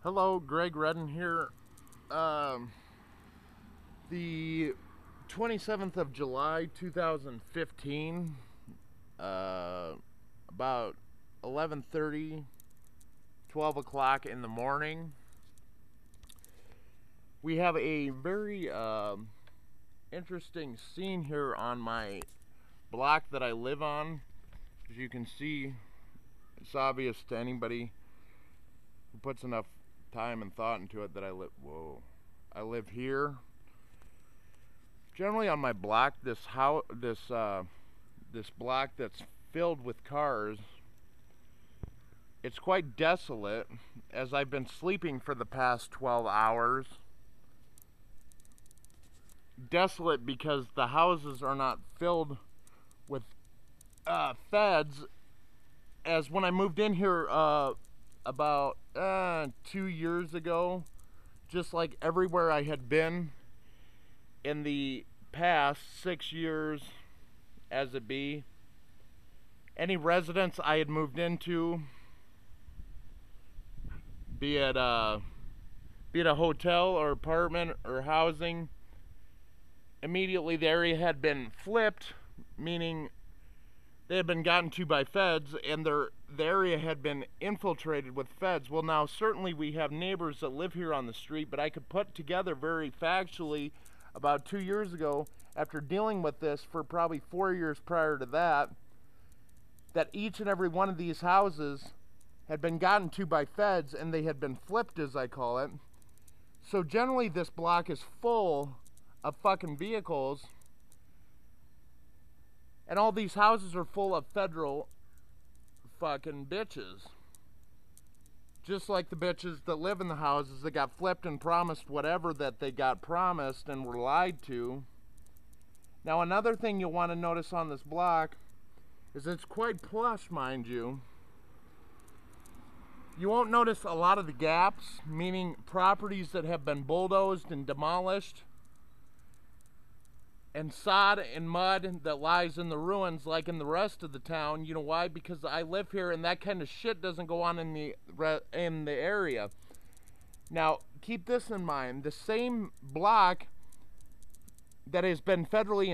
Hello, Greg Redden here. The 27th of July 2015, about 11:30, 12 o'clock in the morning. We have a very interesting scene here on my block that I live on. As you can see, it's obvious to anybody who puts enough time and thought into it that I live here. Generally on my block, this block that's filled with cars, it's quite desolate, as I've been sleeping for the past 12 hours. Desolate because the houses are not filled with feds, as when I moved in here about 2 years ago, just like everywhere I had been in the past 6 years as it be, any residence I had moved into, be it a hotel or apartment or housing, immediately the area had been flipped, meaning they had been gotten to by feds, and the area had been infiltrated with feds. Well, now certainly we have neighbors that live here on the street, but I could put together very factually about 2 years ago, after dealing with this for probably 4 years prior to that, that each and every one of these houses had been gotten to by feds, and they had been flipped, as I call it. So generally this block is full of fucking vehicles, and all these houses are full of federal fucking bitches. Just like the bitches that live in the houses that got flipped and promised whatever that they got promised and were lied to. Now another thing you'll want to notice on this block is it's quite plush, mind you. You won't notice a lot of the gaps, meaning properties that have been bulldozed and demolished, and sod and mud that lies in the ruins like in the rest of the town. You know why? Because I live here and that kind of shit doesn't go on in the area. Now, keep this in mind. The same block that has been federally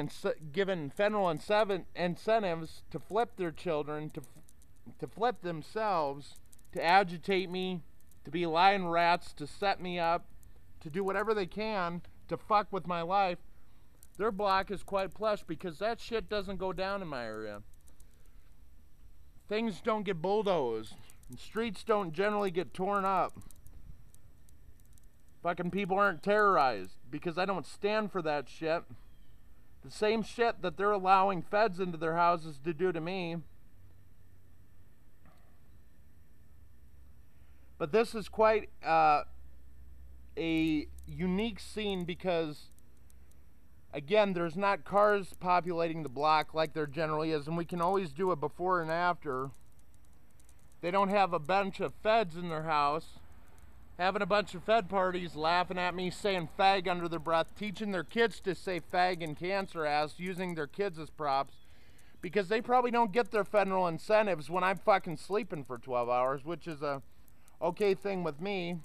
given federal incentives to flip their children, to flip themselves, to agitate me, to be lying rats, to set me up, to do whatever they can to fuck with my life, their block is quite plush because that shit doesn't go down in my area. Things don't get bulldozed. Streets don't generally get torn up. Fucking people aren't terrorized because I don't stand for that shit. The same shit that they're allowing feds into their houses to do to me. But this is quite a unique scene because, again, there's not cars populating the block like there generally is, and we can always do it before and after. They don't have a bunch of feds in their house, having a bunch of fed parties laughing at me, saying fag under their breath, teaching their kids to say fag and cancer ass, using their kids as props, because they probably don't get their federal incentives when I'm fucking sleeping for 12 hours, which is a okay thing with me.